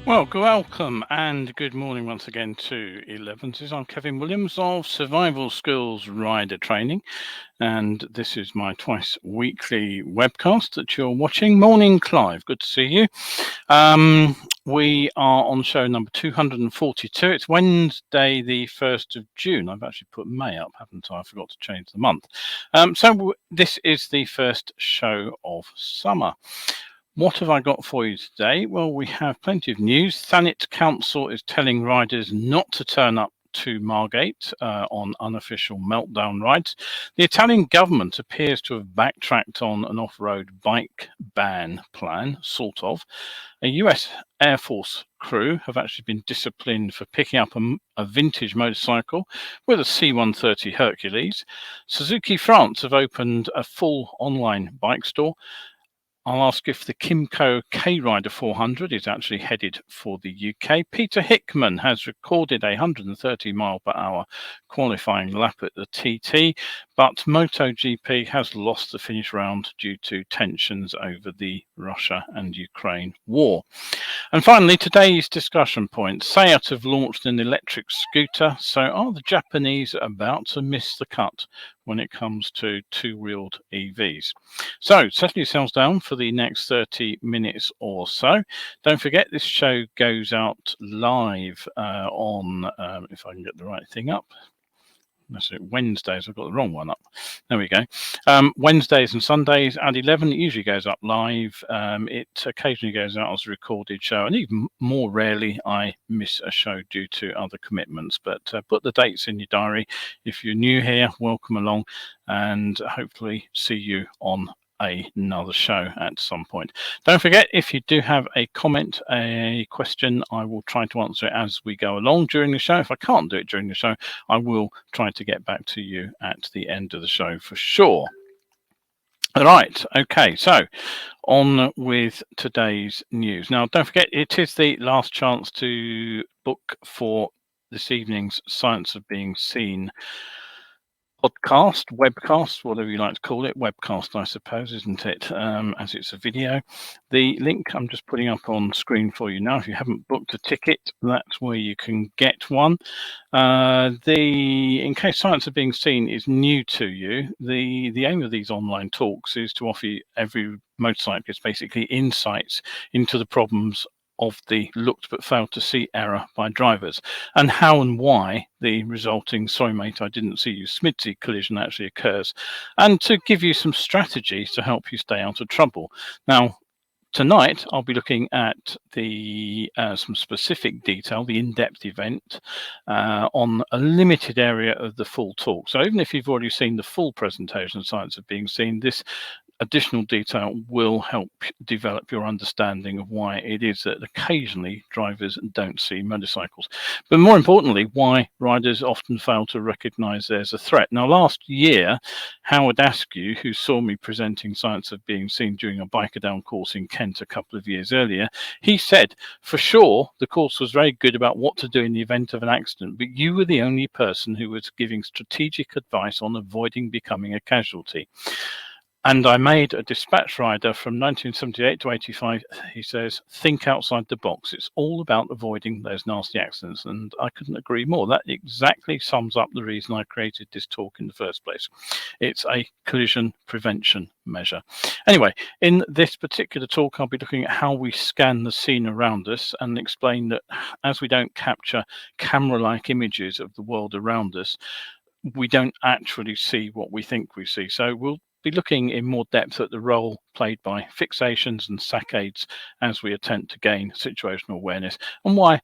Welcome and good morning once again to Elevenses. I'm Kevin Williams of Survival Skills Rider Training, and this is my twice weekly webcast that you're watching. Morning, Clive. Good to see you. We are on show number 242. It's Wednesday, the 1st of June. I've actually put May up, haven't I? I forgot to change the month. So this is the first show of summer. What have I got for you today? Well, we have plenty of news. Thanet Council is telling riders not to turn up to Margate on unofficial meltdown rides. The Italian government appears to have backtracked on an off-road bike ban plan, sort of. A US Air Force crew have actually been disciplined for picking up a vintage motorcycle with a C130 Hercules. Suzuki France have opened a full online bike store. I'll ask if the Kymco K-Rider 400 is actually headed for the UK. Peter Hickman has recorded a 130 mile per hour qualifying lap at the TT, but MotoGP has lost the Finnish round due to tensions over the Russia and Ukraine war. And finally, today's discussion point. Seat have launched an electric scooter, so are the Japanese about to miss the cut when it comes to two-wheeled EVs? So settle yourselves down for the next 30 minutes or so. Don't forget, this show goes out live on, if I can get the right thing up, that's it, Wednesdays. I've got the wrong one up. There we go. Wednesdays and Sundays at 11. It usually goes up live. It occasionally goes out as a recorded show, and even more rarely I miss a show due to other commitments. But put the dates in your diary. If you're new here, welcome along, and hopefully see you on another show at some point. Don't forget, if you do have a comment, a question, I will try to answer it as we go along during the show. If I can't do it during the show, I will try to get back to you at the end of the show for sure. All right, okay, so on with today's news. Now, don't forget, it is the last chance to book for this evening's Science of Being Seen podcast, webcast, whatever you like to call it, webcast, I suppose, isn't it? As it's a video. The link I'm just putting up on screen for you now. If you haven't booked a ticket, that's where you can get one. In case Science of Being Seen is new to you, the aim of these online talks is to offer every motorcyclist basically insights into the problems of the looked but failed to see error by drivers, and how and why the resulting "sorry mate, I didn't see you" Smidsy collision actually occurs, and to give you some strategies to help you stay out of trouble. Now, tonight, I'll be looking at some specific detail, the in-depth event, on a limited area of the full talk. So even if you've already seen the full presentation, Science of Being Seen, this additional detail will help develop your understanding of why it is that occasionally drivers don't see motorcycles, but more importantly, why riders often fail to recognize there's a threat. Now, last year, Howard Askew, who saw me presenting Science of Being Seen during a biker down course in Kent a couple of years earlier, he said, for sure, the course was very good about what to do in the event of an accident, but you were the only person who was giving strategic advice on avoiding becoming a casualty. And I made a dispatch rider from 1978 to 85. He says, think outside the box. It's all about avoiding those nasty accidents. And I couldn't agree more. That exactly sums up the reason I created this talk in the first place. It's a collision prevention measure. Anyway, in this particular talk, I'll be looking at how we scan the scene around us and explain that as we don't capture camera-like images of the world around us, we don't actually see what we think we see. So we'll be looking in more depth at the role played by fixations and saccades as we attempt to gain situational awareness, and why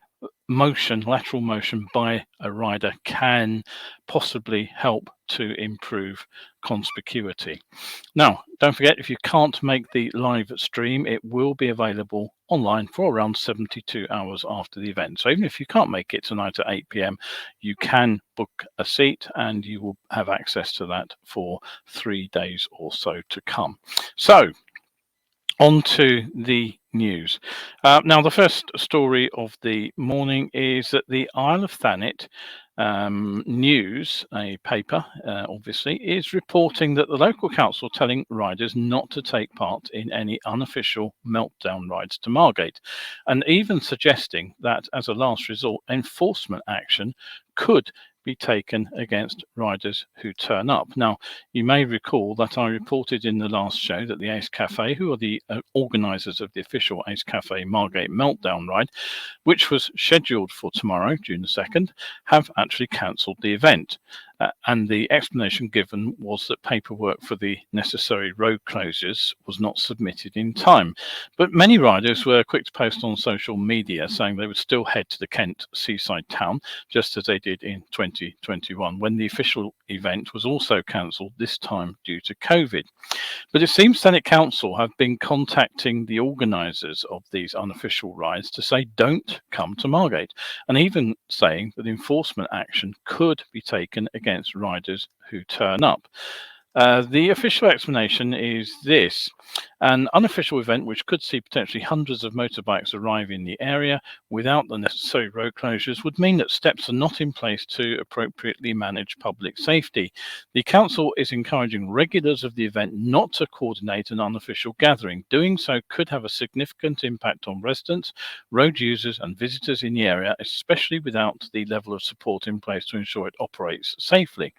motion, lateral motion by a rider can possibly help to improve conspicuity. Now, don't forget, if you can't make the live stream, it will be available online for around 72 hours after the event. So even if you can't make it tonight at 8 p.m, you can book a seat and you will have access to that for 3 days or so to come. So, on to the news. Now, the first story of the morning is that the Isle of Thanet News, a paper, obviously, is reporting that the local council telling riders not to take part in any unofficial meltdown rides to Margate, and even suggesting that as a last resort, enforcement action could be taken against riders who turn up. Now, you may recall that I reported in the last show that the Ace Cafe, who are the organisers of the official Ace Cafe Margate Meltdown ride, which was scheduled for tomorrow, June the 2nd, have actually cancelled the event. And the explanation given was that paperwork for the necessary road closures was not submitted in time. But many riders were quick to post on social media saying they would still head to the Kent seaside town, just as they did in 2021, when the official event was also cancelled, this time due to COVID. But it seems Thanet Council have been contacting the organisers of these unofficial rides to say don't come to Margate, and even saying that enforcement action could be taken against riders who turn up. The official explanation is this: an unofficial event which could see potentially hundreds of motorbikes arrive in the area without the necessary road closures would mean that steps are not in place to appropriately manage public safety. The council is encouraging regulars of the event not to coordinate an unofficial gathering. Doing so could have a significant impact on residents, road users and visitors in the area, especially without the level of support in place to ensure it operates safely.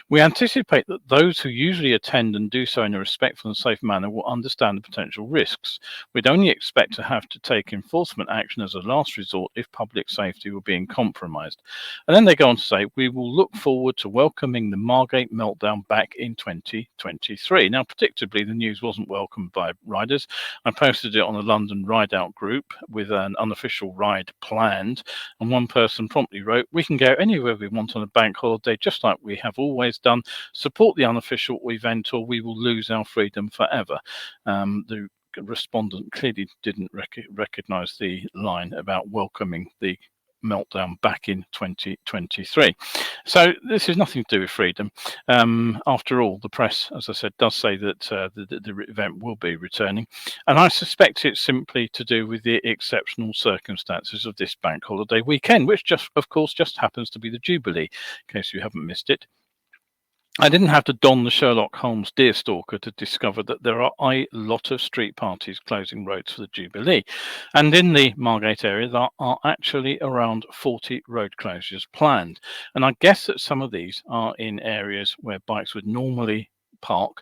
We anticipate that those who usually attend and do so in a respectful and safe manner will understand the potential risks. We'd only expect to have to take enforcement action as a last resort if public safety were being compromised. And then they go on to say, we will look forward to welcoming the Margate meltdown back in 2023. Now, predictably, the news wasn't welcomed by riders. I posted it on the London Ride Out group with an unofficial ride planned, and one person promptly wrote, "We can go anywhere we want on a bank holiday, just like we have always done. Support the unofficial event or we will lose our freedom forever." The respondent clearly didn't recognise the line about welcoming the meltdown back in 2023. So this is nothing to do with freedom. After all, the press, as I said, does say that the event will be returning, and I suspect it's simply to do with the exceptional circumstances of this bank holiday weekend, which of course just happens to be the Jubilee, in case you haven't missed it. I didn't have to don the Sherlock Holmes deerstalker to discover that there are a lot of street parties closing roads for the Jubilee. And in the Margate area, there are actually around 40 road closures planned. And I guess that some of these are in areas where bikes would normally park,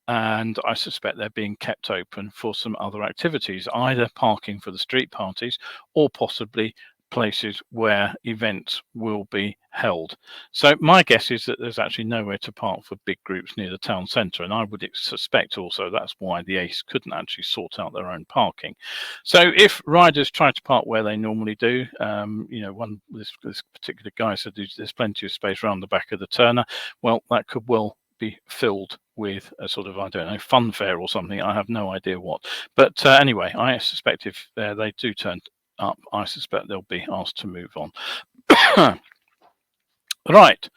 and I suspect they're being kept open for some other activities, either parking for the street parties or possibly places where events will be held. So my guess is that there's actually nowhere to park for big groups near the town centre, and I would suspect also that's why the Ace couldn't actually sort out their own parking. So if riders try to park where they normally do, this particular guy said there's plenty of space around the back of the Turner. Well, that could well be filled with a sort of, I don't know, fun fair or something. I have no idea what. But anyway, I suspect if they do turn up, I suspect they'll be asked to move on. Right.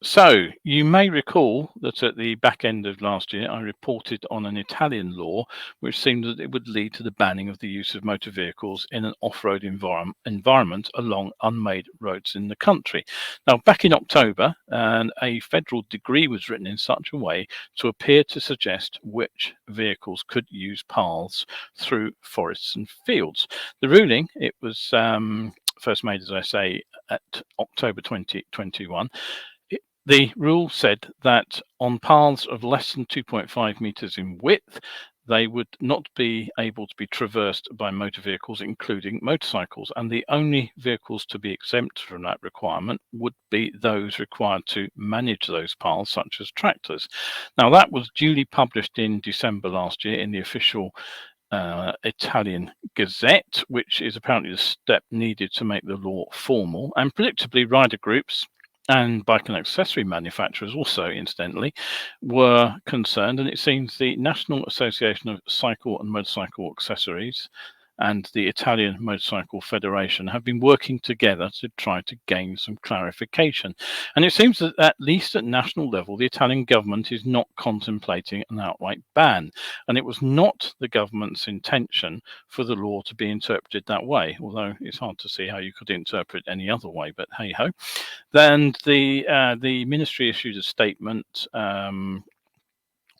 So you may recall that at the back end of last year, I reported on an Italian law which seemed that it would lead to the banning of the use of motor vehicles in an off-road environment along unmade roads in the country. Now, back in October, a federal decree was written in such a way to appear to suggest which vehicles could use paths through forests and fields. The ruling, it was first made, as I say, at October 2021. The rule said that on paths of less than 2.5 meters in width, they would not be able to be traversed by motor vehicles, including motorcycles. And the only vehicles to be exempt from that requirement would be those required to manage those paths, such as tractors. Now, that was duly published in December last year in the official Italian Gazette, which is apparently the step needed to make the law formal. And predictably, rider groups and bike and accessory manufacturers also, incidentally, were concerned. And it seems the National Association of Cycle and Motorcycle Accessories and the Italian Motorcycle Federation have been working together to try to gain some clarification. And it seems that at least at national level, the Italian government is not contemplating an outright ban. And it was not the government's intention for the law to be interpreted that way, although it's hard to see how you could interpret any other way, but hey ho. Then the ministry issued a statement,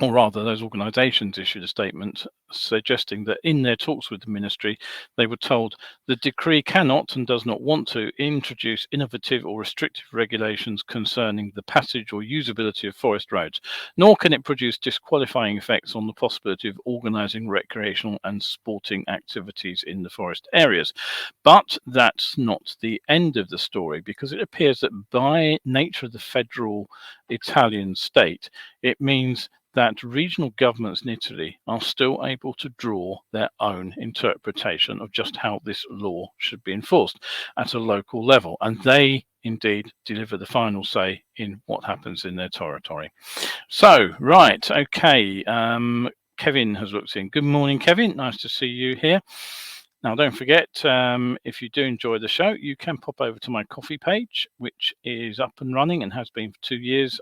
or rather those organisations issued a statement suggesting that in their talks with the ministry, they were told the decree cannot and does not want to introduce innovative or restrictive regulations concerning the passage or usability of forest roads, nor can it produce disqualifying effects on the possibility of organising recreational and sporting activities in the forest areas. But that's not the end of the story, because it appears that by nature of the federal Italian state, it means that regional governments in Italy are still able to draw their own interpretation of just how this law should be enforced at a local level. And they indeed deliver the final say in what happens in their territory. So, right, okay. Kevin has looked in. Good morning, Kevin. Nice to see you here. Now, don't forget, if you do enjoy the show, you can pop over to my coffee page, which is up and running and has been for 2 years,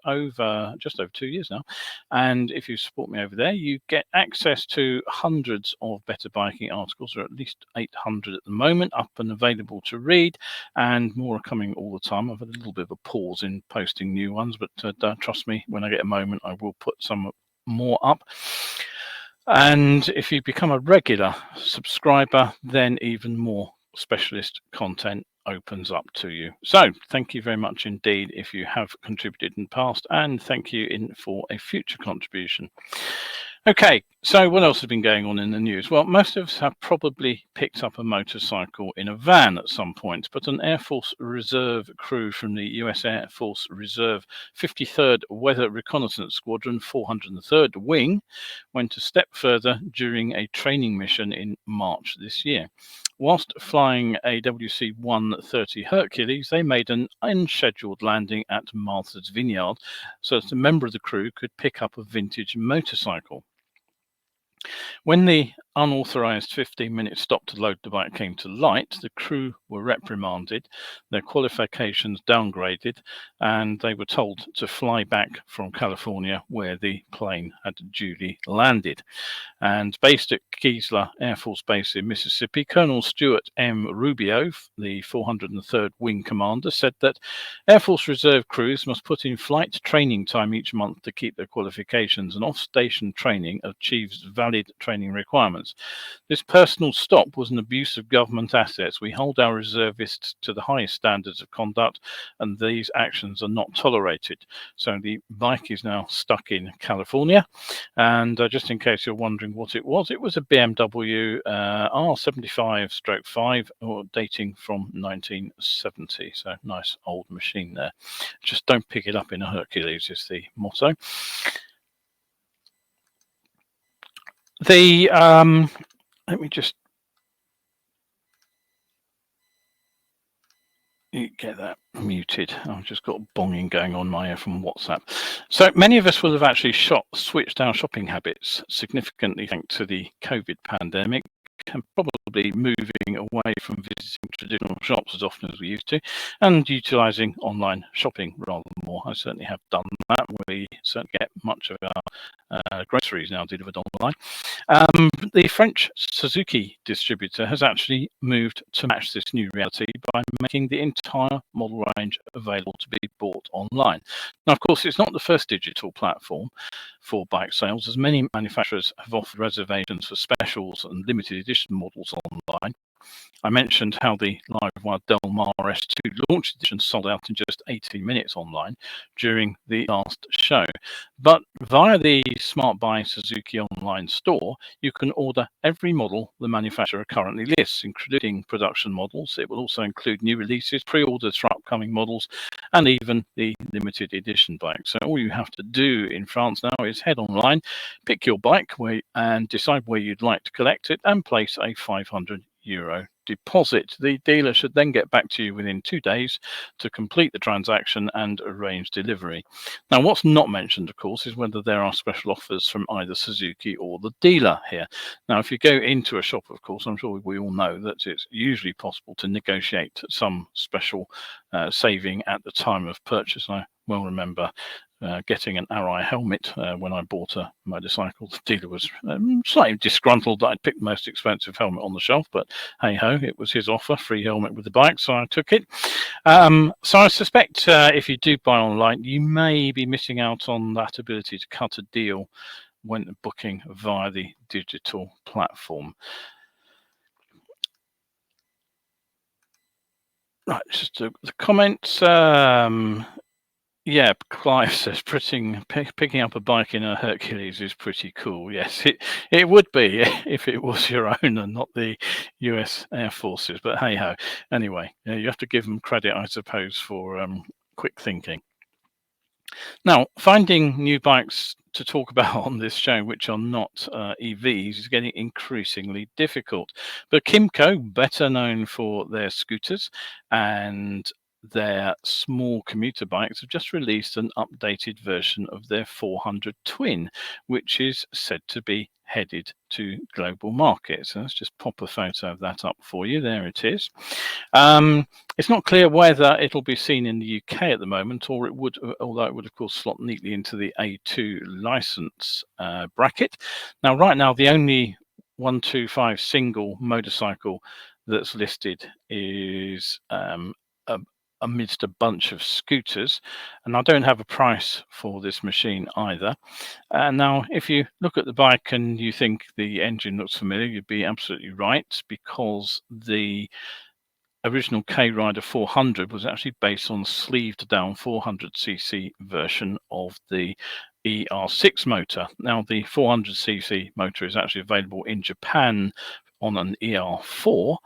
just over 2 years now. And if you support me over there, you get access to hundreds of better biking articles, or at least 800 at the moment, up and available to read, and more are coming all the time. I've had a little bit of a pause in posting new ones, but trust me, when I get a moment, I will put some more up. And if you become a regular subscriber, then even more specialist content opens up to you. So thank you very much indeed if you have contributed in the past, and thank you for a future contribution. Okay, so what else has been going on in the news? Well, most of us have probably picked up a motorcycle in a van at some point, but an Air Force Reserve crew from the US Air Force Reserve 53rd Weather Reconnaissance Squadron 403rd Wing went a step further during a training mission in March this year. Whilst flying a C130 Hercules, they made an unscheduled landing at Martha's Vineyard so that a member of the crew could pick up a vintage motorcycle. When the unauthorized 15-minute stop to load the bike came to light, the crew were reprimanded, their qualifications downgraded, and they were told to fly back from California, where the plane had duly landed. And based at Keesler Air Force Base in Mississippi, Colonel Stuart M. Rubio, the 403rd Wing Commander, said that Air Force Reserve crews must put in flight training time each month to keep their qualifications, and off-station training achieves valid training requirements. This personal stop was an abuse of government assets. We hold our reservists to the highest standards of conduct, and these actions are not tolerated. So the bike is now stuck in California. And just in case you're wondering what it was a BMW R75/5, or dating from 1970. So nice old machine there. Just don't pick it up in a Hercules is the motto. Let me just get that muted. I've just got bonging going on my ear from WhatsApp. So many of us will have actually switched our shopping habits significantly thanks to the COVID pandemic, and probably moving away from visiting traditional shops as often as we used to, and utilising online shopping rather more. I certainly have done that. We certainly get much of our groceries now delivered online. The French Suzuki distributor has actually moved to match this new reality by making the entire model range available to be bought online. Now, of course, it's not the first digital platform for bike sales, as many manufacturers have offered reservations for specials and limited edition models online. I mentioned how the Livewire Del Mar S2 launch edition sold out in just 18 minutes online during the last show. But via the Smart Buy Suzuki online store, you can order every model the manufacturer currently lists, including production models. It will also include new releases, pre-orders for upcoming models, and even the limited edition bikes. So all you have to do in France now is head online, pick your bike and decide where you'd like to collect it, and place a €500 euro deposit. The dealer should then get back to you within 2 days to complete the transaction and arrange delivery. Now, what's not mentioned, of course, is whether there are special offers from either Suzuki or the dealer here. Now, if you go into a shop, of course, I'm sure we all know that it's usually possible to negotiate some special saving at the time of purchase. I well remember getting an Arai helmet when I bought a motorcycle. The dealer was slightly disgruntled that I'd picked the most expensive helmet on the shelf, but hey ho, it was his offer, free helmet with the bike, so I took it. So I suspect if you do buy online, you may be missing out on that ability to cut a deal when booking via the digital platform. Right, just the comments. Yeah, Clive says picking up a bike in a Hercules is pretty cool. Yes, it would be if it was your own and not the US Air Forces. But hey ho. Anyway, you have to give them credit, I suppose, for quick thinking. Now, finding new bikes to talk about on this show, which are not EVs, is getting increasingly difficult. But Kymco, better known for their scooters and their small commuter bikes, have just released an updated version of their 400 Twin, which is said to be headed to global markets. So let's just pop a photo of that up for you. There it is. It's not clear whether it'll be seen in the UK at the moment, or it would, although it would of course slot neatly into the A2 license bracket. Now, right now, the only 125 single motorcycle that's listed is amidst a bunch of scooters, and I don't have a price for this machine either. Now, if you look at the bike and you think the engine looks familiar, you'd be absolutely right, because the original K-Rider 400 was actually based on the sleeved down 400cc version of the ER6 motor. Now, the 400cc motor is actually available in Japan on an ER4,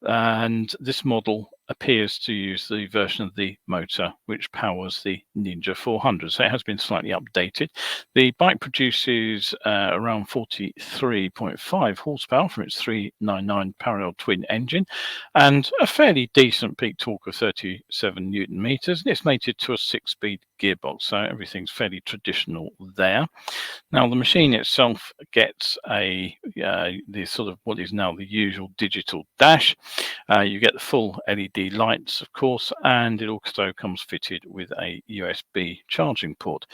and this model appears to use the version of the motor which powers the Ninja 400, so it has been slightly updated. The bike produces around 43.5 horsepower from its 399 parallel twin engine and a fairly decent peak torque of 37 newton meters. It's mated to a 6-speed gearbox, so everything's fairly traditional there. Now, the machine itself gets the sort of what is now the usual digital dash. You get the full LED lights, of course, and it also comes fitted with a USB charging port.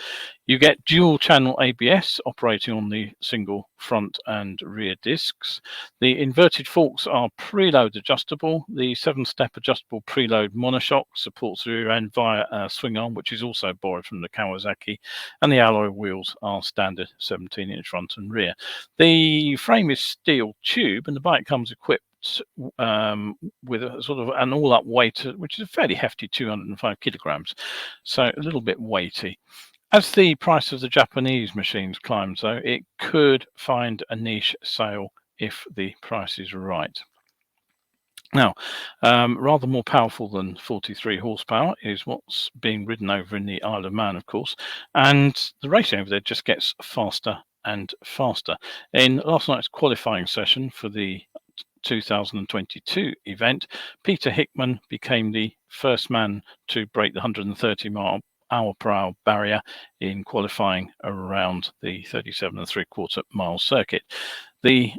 You get dual channel ABS operating on the single front and rear discs. The inverted forks are preload adjustable. The 7-step adjustable preload monoshock supports the rear end via a swing arm, which is also borrowed from the Kawasaki, and the alloy wheels are standard 17-inch front and rear. The frame is steel tube, and the bike comes equipped with a sort of an all-up weight, which is a fairly hefty 205 kilograms, so a little bit weighty. As the price of the Japanese machines climbs, though, it could find a niche sale if the price is right. Now, rather more powerful than 43 horsepower is what's being ridden over in the Isle of Man, of course, and the racing over there just gets faster and faster. In last night's qualifying session for the 2022 event, Peter Hickman became the first man to break the 130-mile-per-hour barrier in qualifying around the 37.75-mile circuit. The,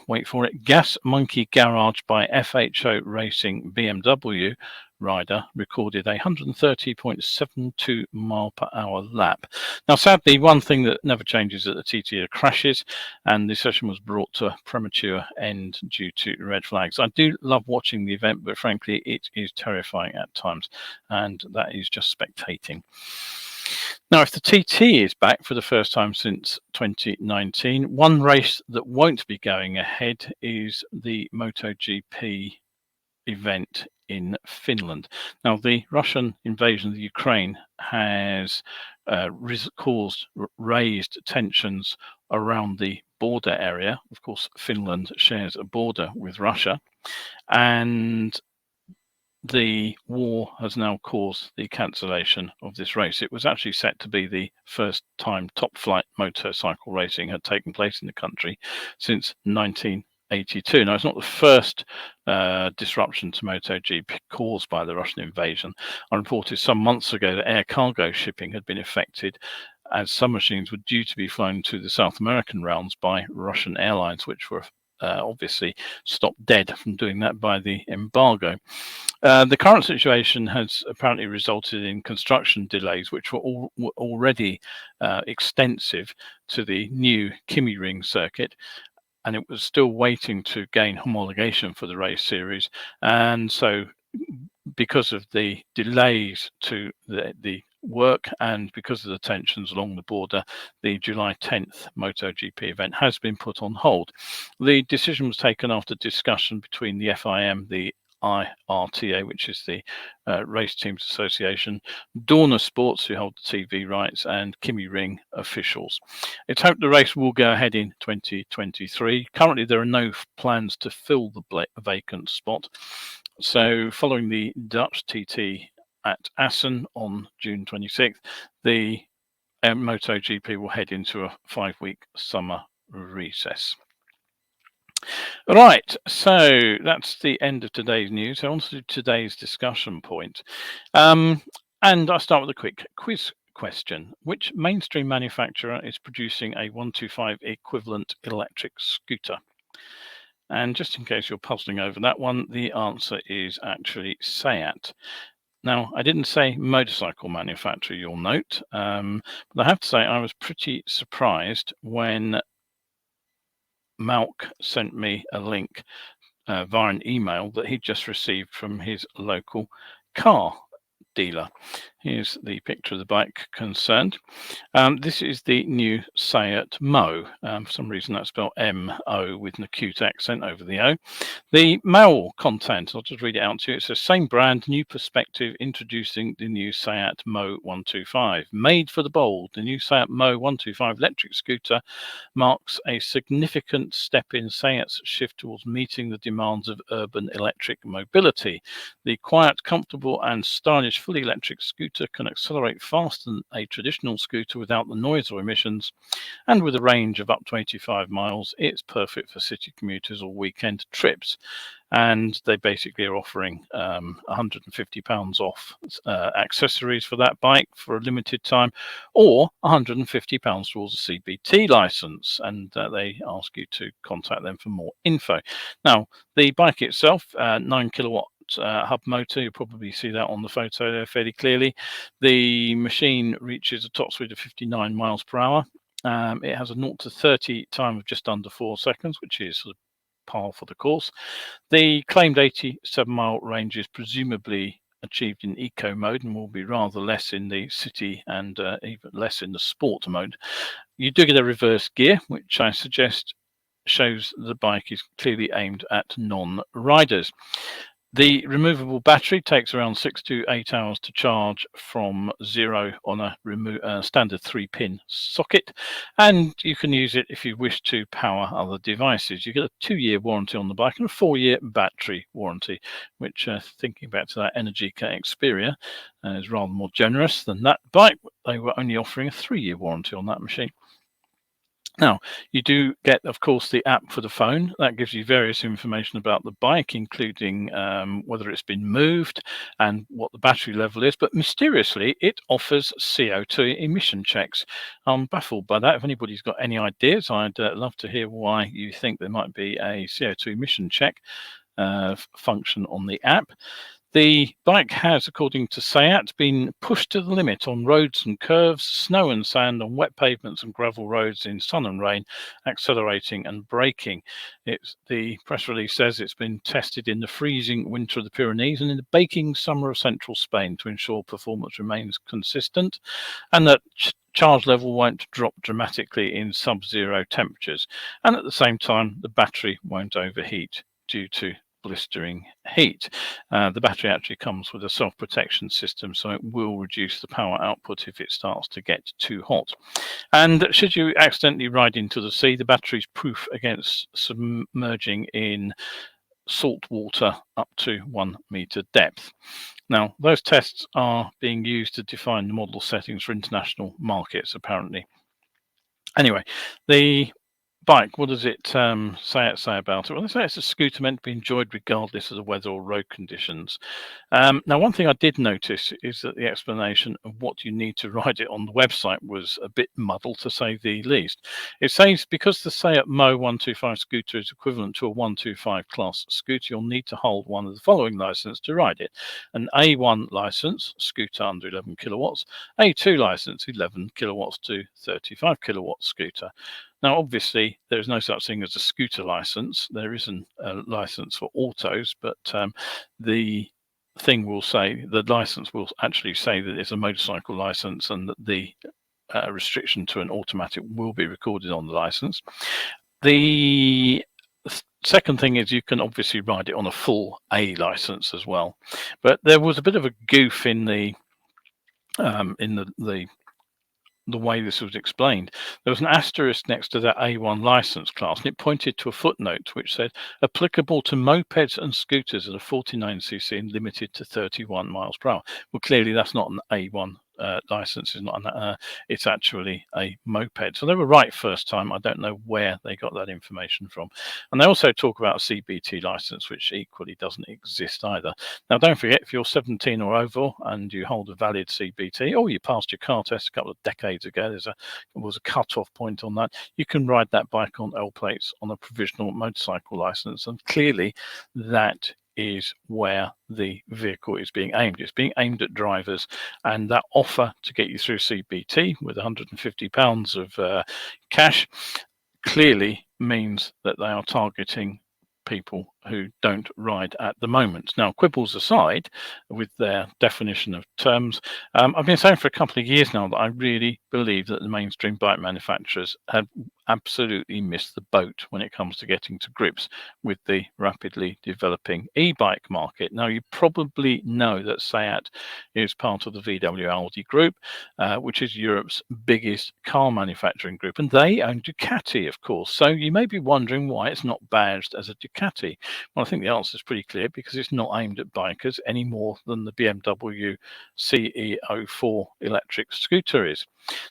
wait for it, Gas Monkey Garage by FHO Racing BMW rider recorded a 130.72 mile per hour lap. Now, sadly, one thing that never changes at the TT are crashes, and the session was brought to a premature end due to red flags. I do love watching the event, but frankly, it is terrifying at times, and that is just spectating. Now, if the TT is back for the first time since 2019, one race that won't be going ahead is the MotoGP event in Finland. Now, the Russian invasion of the Ukraine has caused raised tensions around the border area. Of course, Finland shares a border with Russia, and the war has now caused the cancellation of this race. It was actually set to be the first time top flight motorcycle racing had taken place in the country since 19 82. Now, it's not the first disruption to MotoGP caused by the Russian invasion. I reported some months ago that air cargo shipping had been affected, as some machines were due to be flown to the South American realms by Russian airlines, which were obviously stopped dead from doing that by the embargo. The current situation has apparently resulted in construction delays, which were already extensive to the new Kimi Ring circuit, and it was still waiting to gain homologation for the race series. And so, because of the delays to the work and because of the tensions along the border, the July 10th MotoGP event has been put on hold. The decision was taken after discussion between the FIM, the IRTA, which is the Race Teams Association, Dorna Sports, who hold the TV rights, and Kimi Ring officials. It's hoped the race will go ahead in 2023. Currently, there are no plans to fill the vacant spot. So, following the Dutch TT at Assen on June 26th, the MotoGP will head into a 5-week summer recess. Right, so that's the end of today's news. So on to today's discussion point. And I'll start with a quick quiz question. Which mainstream manufacturer is producing a 125 equivalent electric scooter? And just in case you're puzzling over that one, the answer is actually SEAT. Now, I didn't say motorcycle manufacturer, you'll note, but I have to say I was pretty surprised when Malk sent me a link via an email that he'd just received from his local car dealer. Here's the picture of the bike concerned. This is the new SEAT Mo. For some reason that's spelled M-O with an acute accent over the O. The mail content, I'll just read it out to you. It says, same brand, new perspective, introducing the new SEAT Mo 125. Made for the bold, the new SEAT Mo 125 electric scooter marks a significant step in SEAT's shift towards meeting the demands of urban electric mobility. The quiet, comfortable and stylish fully electric scooter can accelerate faster than a traditional scooter without the noise or emissions, and with a range of up to 85 miles, it's perfect for city commuters or weekend trips. And they basically are offering £150 off accessories for that bike for a limited time, or £150 towards a CBT license, and they ask you to contact them for more info. Now, the bike itself, 9 kilowatt hub motor, you'll probably see that on the photo there fairly clearly. The machine reaches a top speed of 59 miles per hour. It has a 0 to 30 time of just under 4 seconds, which is sort of par for the course. The claimed 87-mile range is presumably achieved in eco mode and will be rather less in the city and even less in the sport mode. You do get a reverse gear, which I suggest shows the bike is clearly aimed at non-riders. The removable battery takes around 6 to 8 hours to charge from zero on a standard 3-pin socket, and you can use it if you wish to power other devices. You get a 2-year warranty on the bike and a 4-year battery warranty, which, thinking back to that Energy Xperia, is rather more generous than that bike. They were only offering a 3-year warranty on that machine. Now, you do get, of course, the app for the phone. That gives you various information about the bike, including whether it's been moved and what the battery level is. But mysteriously, it offers CO2 emission checks. I'm baffled by that. If anybody's got any ideas, I'd love to hear why you think there might be a CO2 emission check function on the app. The bike has, according to SEAT, been pushed to the limit on roads and curves, snow and sand, on wet pavements and gravel roads in sun and rain, accelerating and braking. The press release says it's been tested in the freezing winter of the Pyrenees and in the baking summer of central Spain to ensure performance remains consistent, and that charge level won't drop dramatically in sub-zero temperatures. And at the same time, the battery won't overheat due to blistering heat. The battery actually comes with a self-protection system, so it will reduce the power output if it starts to get too hot. And should you accidentally ride into the sea, the battery is proof against submerging in salt water up to 1 meter depth. Now, those tests are being used to define the model settings for international markets, apparently. Anyway, the bike, what does it say about it? Well, they say it's a scooter meant to be enjoyed regardless of the weather or road conditions. Now, one thing I did notice is that the explanation of what you need to ride it on the website was a bit muddled, to say the least. It says because the Seat Mo 125 scooter is equivalent to a 125 class scooter, you'll need to hold one of the following licenses to ride it: an A1 license, scooter under 11 kilowatts, A2 license, 11 kilowatts to 35 kilowatt scooter. Now, obviously, there's no such thing as a scooter license. There isn't a license for autos, but the thing will say, the license will actually say that it's a motorcycle license, and that the restriction to an automatic will be recorded on the license. The second thing is you can obviously ride it on a full A license as well, but there was a bit of a goof in the way this was explained. There was an asterisk next to that A1 license class, and it pointed to a footnote which said applicable to mopeds and scooters at a 49cc and limited to 31 miles per hour. Well, clearly that's not an A1 license, is not it's actually a moped. So they were right first time. I don't know where they got that information from. And they also talk about a CBT license, which equally doesn't exist either. Now, don't forget, if you're 17 or over and you hold a valid CBT, or you passed your car test a couple of decades ago, there was a cut-off point on that, you can ride that bike on L plates on a provisional motorcycle license. And clearly that is where the vehicle is being aimed. It's being aimed at drivers, and that offer to get you through CBT with £150 of cash clearly means that they are targeting people who don't ride at the moment. Now, quibbles aside with their definition of terms, I've been saying for a couple of years now that I really believe that the mainstream bike manufacturers have absolutely missed the boat when it comes to getting to grips with the rapidly developing e-bike market. Now, you probably know that Seat is part of the VW Audi group, which is Europe's biggest car manufacturing group, and they own Ducati, of course. So you may be wondering why it's not badged as a Ducati. Well, I think the answer is pretty clear, because it's not aimed at bikers any more than the BMW CE04 electric scooter is.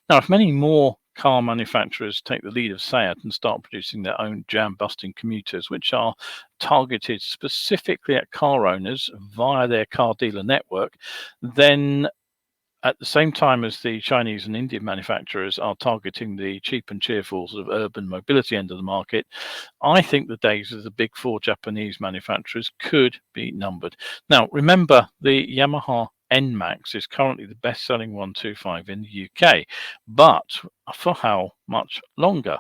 Now, if many more car manufacturers take the lead of Seat and start producing their own jam-busting commuters, which are targeted specifically at car owners via their car dealer network, then at the same time as the Chinese and Indian manufacturers are targeting the cheap and cheerful sort of urban mobility end of the market, I think the days of the big four Japanese manufacturers could be numbered. Now, remember, the Yamaha NMAX is currently the best-selling 125 in the UK, but for how much longer?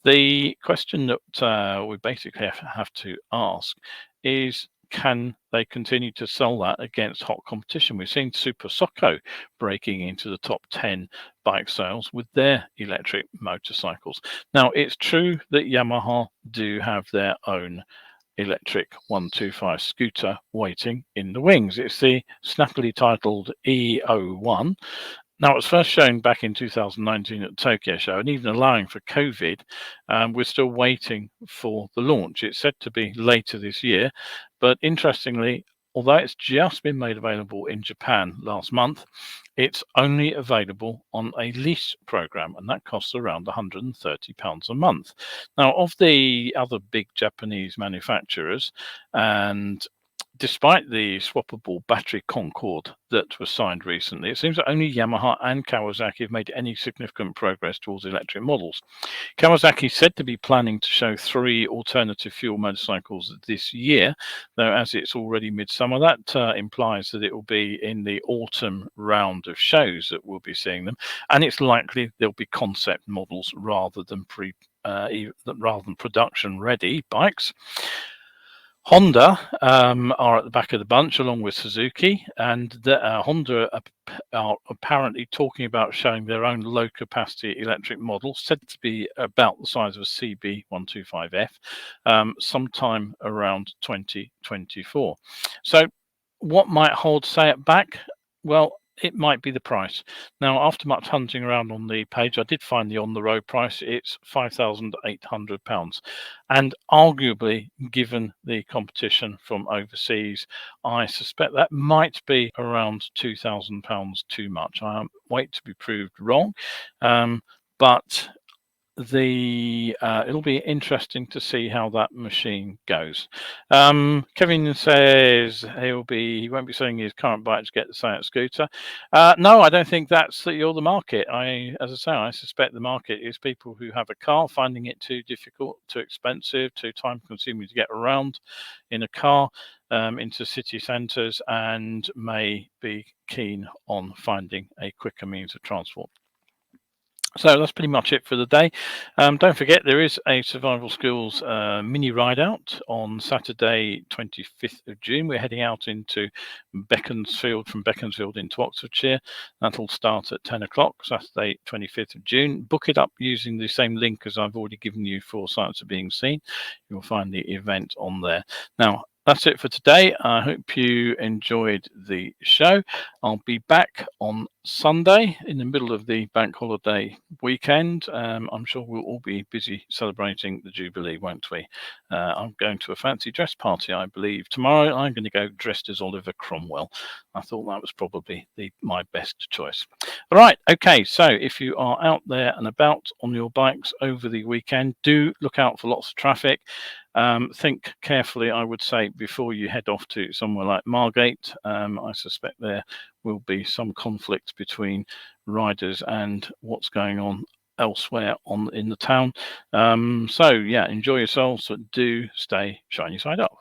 The question that we basically have to ask is, can they continue to sell that against hot competition? We've seen Super Socco breaking into the top 10 bike sales with their electric motorcycles. Now, it's true that Yamaha do have their own electric 125 scooter waiting in the wings. It's the snappily titled E01. Now, it was first shown back in 2019 at the Tokyo Show, and even allowing for COVID, we're still waiting for the launch. It's said to be later this year, but interestingly, although it's just been made available in Japan last month, it's only available on a lease program, and that costs around £130 a month. Now, of the other big Japanese manufacturers, and despite the swappable battery Concorde that was signed recently, it seems that only Yamaha and Kawasaki have made any significant progress towards electric models. Kawasaki is said to be planning to show 3 alternative fuel motorcycles this year, though as it's already midsummer, that implies that it will be in the autumn round of shows that we'll be seeing them, and it's likely there'll be concept models rather than production ready bikes. Honda are at the back of the bunch along with Suzuki, and Honda are apparently talking about showing their own low capacity electric model, said to be about the size of a CB125F, sometime around 2024. So what might hold Seat back? Well, it might be the price. Now, after much hunting around on the page, I did find the on-the-road price. It's £5,800. And arguably, given the competition from overseas, I suspect that might be around £2,000 too much. I wait to be proved wrong. But it'll be interesting to see how that machine goes. Kevin says he won't be selling his current bike to get the Thanet scooter. No, I don't think you're the market. As I say, I suspect the market is people who have a car finding it too difficult, too expensive, too time consuming to get around in a car into city centres, and may be keen on finding a quicker means of transport. So that's pretty much it for the day. Don't forget, there is a Survival Schools mini ride out on Saturday, 25th of June. We're heading out into Beaconsfield, from Beaconsfield into Oxfordshire. That'll start at 10 o'clock, Saturday, 25th of June. Book it up using the same link as I've already given you for Sights Are Being Seen. You'll find the event on there. Now, that's it for today. I hope you enjoyed the show. I'll be back on Sunday in the middle of the bank holiday weekend. I'm sure we'll all be busy celebrating the Jubilee, won't we? I'm going to a fancy dress party, I believe. Tomorrow I'm going to go dressed as Oliver Cromwell. I thought that was probably my best choice. All right, okay, so if you are out there and about on your bikes over the weekend, do look out for lots of traffic. Think carefully, I would say, before you head off to somewhere like Margate. I suspect there will be some conflict between riders and what's going on elsewhere in the town. So yeah, enjoy yourselves, but do stay shiny side up.